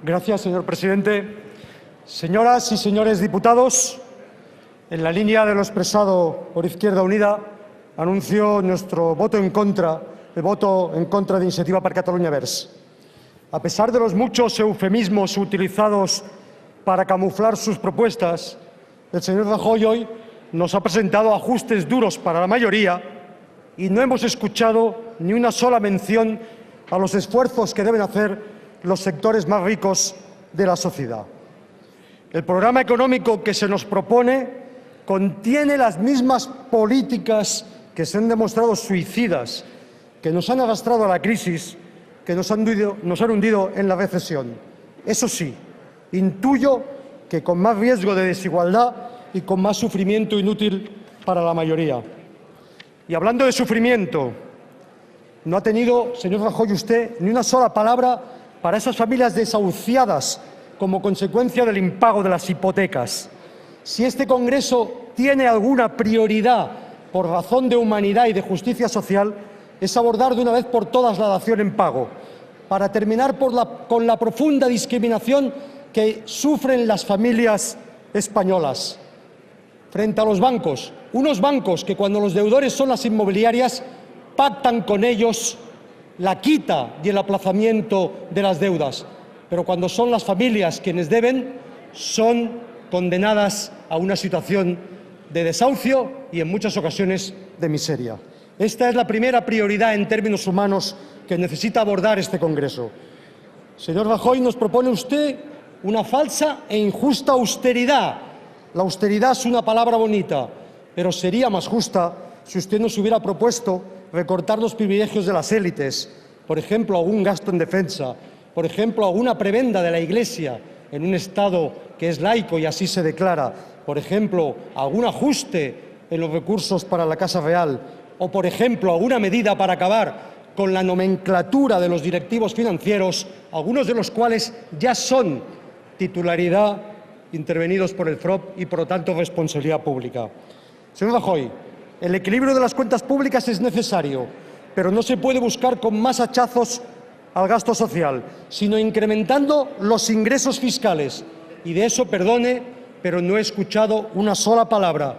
Gracias, señor presidente. Señoras y señores diputados, en la línea de lo expresado por Izquierda Unida, anuncio nuestro voto en contra, el voto en contra de Iniciativa per Catalunya Verds. A pesar de los muchos eufemismos utilizados para camuflar sus propuestas, el señor Rajoy hoy nos ha presentado ajustes duros para la mayoría y no hemos escuchado ni una sola mención a los esfuerzos que deben hacer los sectores más ricos de la sociedad. El programa económico que se nos propone contiene las mismas políticas que se han demostrado suicidas, que nos han arrastrado a la crisis, que nos han hundido en la recesión. Eso sí, intuyo que con más riesgo de desigualdad y con más sufrimiento inútil para la mayoría. Y hablando de sufrimiento, no ha tenido, señor Rajoy, usted ni una sola palabra para esas familias desahuciadas como consecuencia del impago de las hipotecas. Si este Congreso tiene alguna prioridad por razón de humanidad y de justicia social, es abordar de una vez por todas la dación en pago, para terminar con la profunda discriminación que sufren las familias españolas frente a los bancos. Unos bancos que, cuando los deudores son las inmobiliarias, pactan con ellos la quita y el aplazamiento de las deudas, pero cuando son las familias quienes deben, son condenadas a una situación de desahucio y, en muchas ocasiones, de miseria. Esta es la primera prioridad en términos humanos que necesita abordar este Congreso. Señor Rajoy, nos propone usted una falsa e injusta austeridad. La austeridad es una palabra bonita, pero sería más justa si usted nos hubiera propuesto recortar los privilegios de las élites, por ejemplo, algún gasto en defensa, por ejemplo, alguna prebenda de la Iglesia en un Estado que es laico y así se declara, por ejemplo, algún ajuste en los recursos para la Casa Real o, por ejemplo, alguna medida para acabar con la nomenclatura de los directivos financieros, algunos de los cuales ya son titularidad intervenidos por el FROP y, por lo tanto, responsabilidad pública. Señor Rajoy, el equilibrio de las cuentas públicas es necesario, pero no se puede buscar con más hachazos al gasto social, sino incrementando los ingresos fiscales. Y de eso, perdone, pero no he escuchado una sola palabra.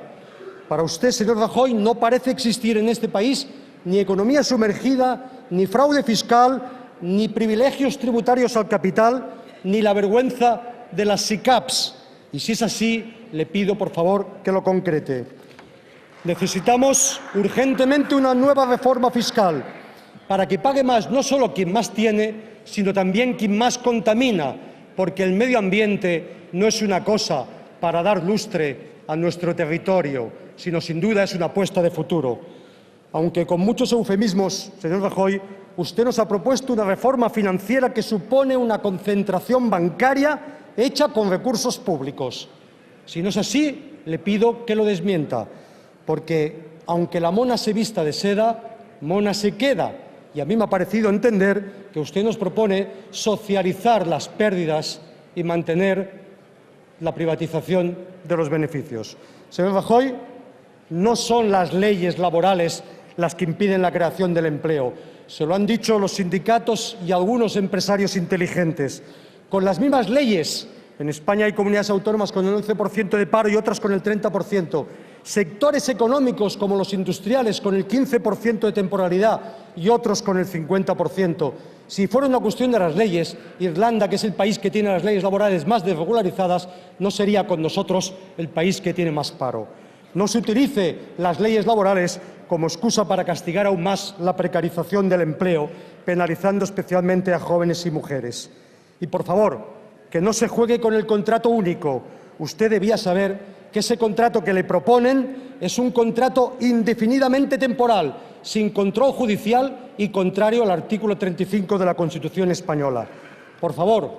Para usted, señor Rajoy, no parece existir en este país ni economía sumergida, ni fraude fiscal, ni privilegios tributarios al capital, ni la vergüenza de las SICAPs. Y si es así, le pido, por favor, que lo concrete. Necesitamos urgentemente una nueva reforma fiscal para que pague más no solo quien más tiene, sino también quien más contamina, porque el medio ambiente no es una cosa para dar lustre a nuestro territorio, sino sin duda es una apuesta de futuro. Aunque con muchos eufemismos, señor Rajoy, usted nos ha propuesto una reforma financiera que supone una concentración bancaria hecha con recursos públicos. Si no es así, le pido que lo desmienta, porque aunque la mona se vista de seda, mona se queda. Y a mí me ha parecido entender que usted nos propone socializar las pérdidas y mantener la privatización de los beneficios. Señor Rajoy, no son las leyes laborales las que impiden la creación del empleo. Se lo han dicho los sindicatos y algunos empresarios inteligentes. Con las mismas leyes, en España hay comunidades autónomas con el 11% de paro y otras con el 30%. Sectores económicos como los industriales con el 15% de temporalidad y otros con el 50%. Si fuera una cuestión de las leyes, Irlanda, que es el país que tiene las leyes laborales más desregularizadas, no sería con nosotros el país que tiene más paro. No se utilice las leyes laborales como excusa para castigar aún más la precarización del empleo, penalizando especialmente a jóvenes y mujeres. Y, por favor, que no se juegue con el contrato único. Usted debía saber que ese contrato que le proponen es un contrato indefinidamente temporal, sin control judicial y contrario al artículo 35 de la Constitución española. Por favor,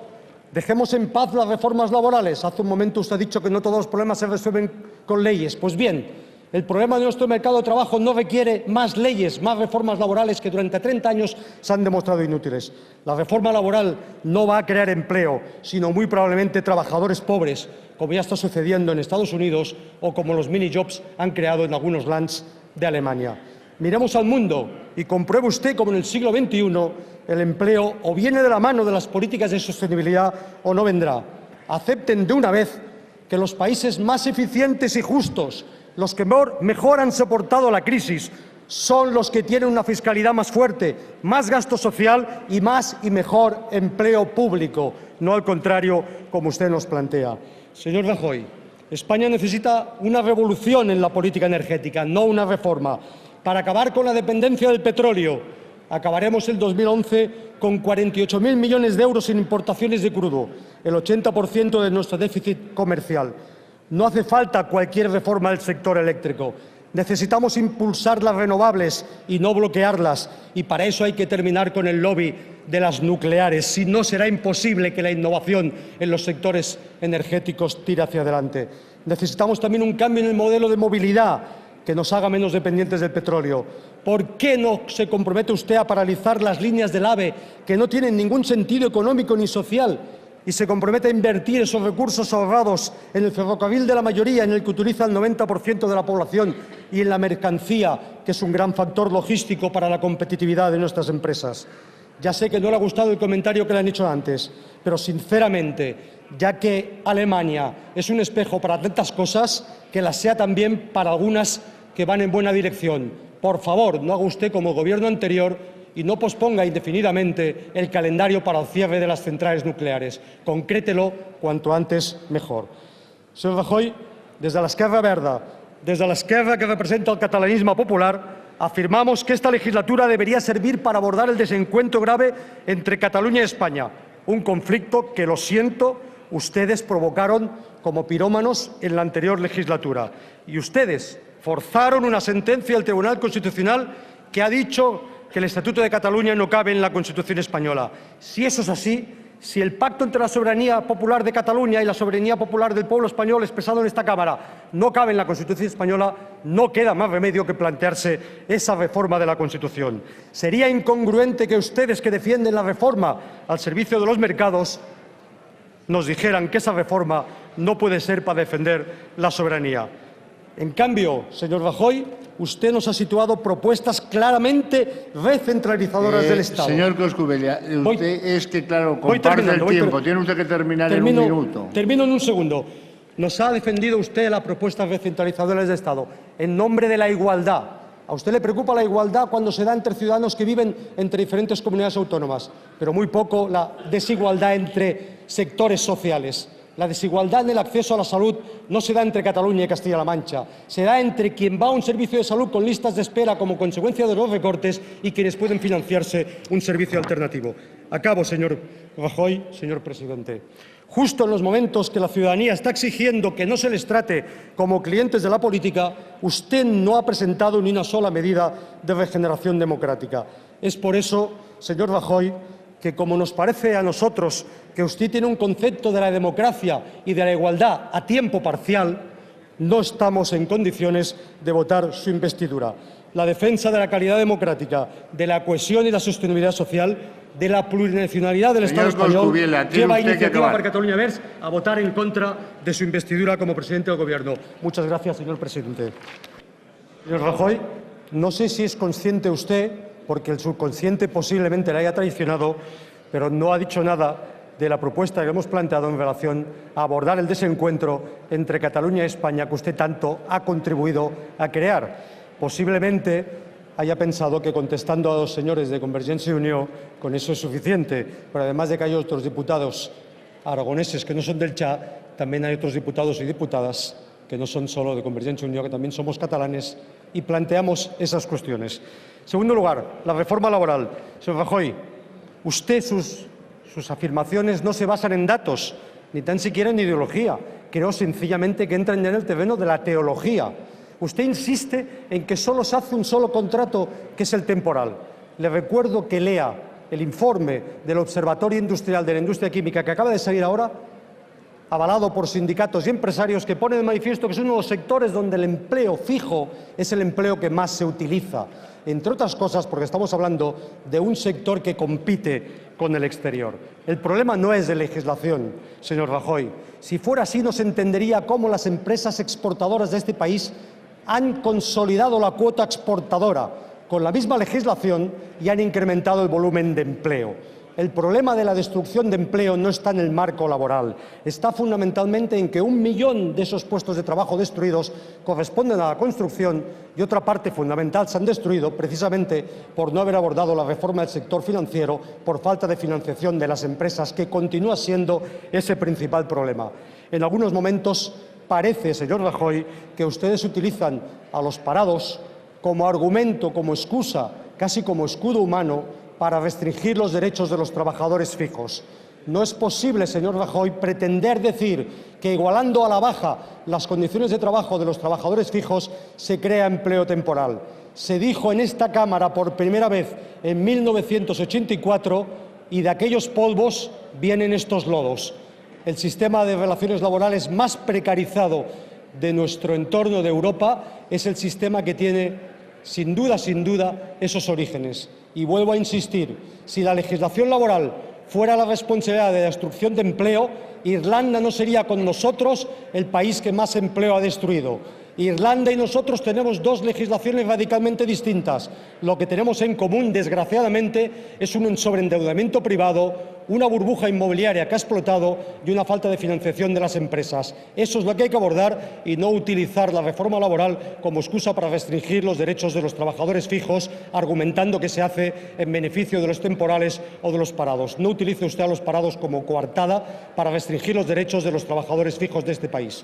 dejemos en paz las reformas laborales. Hace un momento usted ha dicho que no todos los problemas se resuelven con leyes. Pues bien, el problema de nuestro mercado de trabajo no requiere más leyes, más reformas laborales que durante 30 años se han demostrado inútiles. La reforma laboral no va a crear empleo, sino muy probablemente trabajadores pobres, como ya está sucediendo en Estados Unidos o como los mini-jobs han creado en algunos lands de Alemania. Miremos al mundo y compruebe usted cómo en el siglo XXI el empleo o viene de la mano de las políticas de sostenibilidad o no vendrá. Acepten de una vez que los países más eficientes y justos, los que mejor han soportado la crisis, son los que tienen una fiscalidad más fuerte, más gasto social y más y mejor empleo público, no al contrario, como usted nos plantea. Señor Rajoy, España necesita una revolución en la política energética, no una reforma. Para acabar con la dependencia del petróleo, acabaremos el 2011 con 48.000 millones de euros en importaciones de crudo, el 80% de nuestro déficit comercial. No hace falta cualquier reforma del sector eléctrico. Necesitamos impulsar las renovables y no bloquearlas, y para eso hay que terminar con el lobby de las nucleares. Si no, será imposible que la innovación en los sectores energéticos tire hacia adelante. Necesitamos también un cambio en el modelo de movilidad que nos haga menos dependientes del petróleo. ¿Por qué no se compromete usted a paralizar las líneas del AVE, que no tienen ningún sentido económico ni social, y se compromete a invertir esos recursos ahorrados en el ferrocarril de la mayoría, en el que utiliza el 90% de la población, y en la mercancía, que es un gran factor logístico para la competitividad de nuestras empresas? Ya sé que no le ha gustado el comentario que le han hecho antes, pero sinceramente, ya que Alemania es un espejo para tantas cosas, que las sea también para algunas que van en buena dirección. Por favor, no haga usted como el Gobierno anterior y no posponga indefinidamente el calendario para el cierre de las centrales nucleares. Concrételo cuanto antes mejor. Señor Rajoy, desde la Esquerra Verda, desde la Esquerra que representa el catalanismo popular, afirmamos que esta legislatura debería servir para abordar el desencuentro grave entre Cataluña y España, un conflicto que, lo siento, ustedes provocaron como pirómanos en la anterior legislatura. Y ustedes forzaron una sentencia del Tribunal Constitucional que ha dicho que el Estatuto de Cataluña no cabe en la Constitución española. Si eso es así, si el pacto entre la soberanía popular de Cataluña y la soberanía popular del pueblo español expresado en esta Cámara no cabe en la Constitución española, no queda más remedio que plantearse esa reforma de la Constitución. Sería incongruente que ustedes, que defienden la reforma al servicio de los mercados, nos dijeran que esa reforma no puede ser para defender la soberanía. En cambio, señor Rajoy, usted nos ha situado propuestas claramente recentralizadoras del Estado. Señor Coscubiela, comparte el tiempo. Tiene usted que terminar en un minuto. Termino en un segundo. Nos ha defendido usted las propuestas recentralizadoras del Estado en nombre de la igualdad. ¿A usted le preocupa la igualdad cuando se da entre ciudadanos que viven entre diferentes comunidades autónomas? Pero muy poco la desigualdad entre sectores sociales. La desigualdad en el acceso a la salud no se da entre Cataluña y Castilla-La Mancha, se da entre quien va a un servicio de salud con listas de espera como consecuencia de los recortes y quienes pueden financiarse un servicio alternativo. Acabo, señor Rajoy, señor presidente. Justo en los momentos que la ciudadanía está exigiendo que no se les trate como clientes de la política, usted no ha presentado ni una sola medida de regeneración democrática. Es por eso, señor Rajoy, que como nos parece a nosotros que usted tiene un concepto de la democracia y de la igualdad a tiempo parcial, no estamos en condiciones de votar su investidura. La defensa de la calidad democrática, de la cohesión y la sostenibilidad social, de la plurinacionalidad del Estado español, lleva a Iniciativa per Catalunya Verds a votar en contra de su investidura como presidente del Gobierno. Muchas gracias, señor presidente. Señor Rajoy, no sé si es consciente usted, porque el subconsciente posiblemente le haya traicionado, pero no ha dicho nada de la propuesta que hemos planteado en relación a abordar el desencuentro entre Cataluña y España que usted tanto ha contribuido a crear. Posiblemente haya pensado que contestando a los señores de Convergencia y Unió con eso es suficiente, pero además de que hay otros diputados aragoneses que no son del CHA, también hay otros diputados y diputadas que no son solo de Convergencia y Unió, que también somos catalanes y planteamos esas cuestiones. En segundo lugar, la reforma laboral. Señor Rajoy, usted, sus afirmaciones no se basan en datos, ni tan siquiera en ideología. Creo sencillamente que entran ya en el terreno de la teología. Usted insiste en que solo se hace un solo contrato, que es el temporal. Le recuerdo que lea el informe del Observatorio Industrial de la Industria Química que acaba de salir ahora, avalado por sindicatos y empresarios, que pone de manifiesto que es uno de los sectores donde el empleo fijo es el empleo que más se utiliza. Entre otras cosas, porque estamos hablando de un sector que compite con el exterior. El problema no es de legislación, señor Rajoy. Si fuera así, no se entendería cómo las empresas exportadoras de este país han consolidado la cuota exportadora con la misma legislación y han incrementado el volumen de empleo. El problema de la destrucción de empleo no está en el marco laboral, está fundamentalmente en que 1 millón de esos puestos de trabajo destruidos corresponden a la construcción y otra parte fundamental se han destruido precisamente por no haber abordado la reforma del sector financiero, por falta de financiación de las empresas, que continúa siendo ese principal problema. En algunos momentos parece, señor Rajoy, que ustedes utilizan a los parados como argumento, como excusa, casi como escudo humano, para restringir los derechos de los trabajadores fijos. No es posible, señor Rajoy, pretender decir que igualando a la baja las condiciones de trabajo de los trabajadores fijos se crea empleo temporal. Se dijo en esta Cámara por primera vez en 1984 y de aquellos polvos vienen estos lodos. El sistema de relaciones laborales más precarizado de nuestro entorno de Europa es el sistema que tiene, sin duda, esos orígenes. Y vuelvo a insistir, si la legislación laboral fuera la responsabilidad de la destrucción de empleo, Irlanda no sería con nosotros el país que más empleo ha destruido. Irlanda y nosotros tenemos dos legislaciones radicalmente distintas. Lo que tenemos en común, desgraciadamente, es un sobreendeudamiento privado, una burbuja inmobiliaria que ha explotado y una falta de financiación de las empresas. Eso es lo que hay que abordar y no utilizar la reforma laboral como excusa para restringir los derechos de los trabajadores fijos, argumentando que se hace en beneficio de los temporales o de los parados. No utilice usted a los parados como coartada para restringir los derechos de los trabajadores fijos de este país.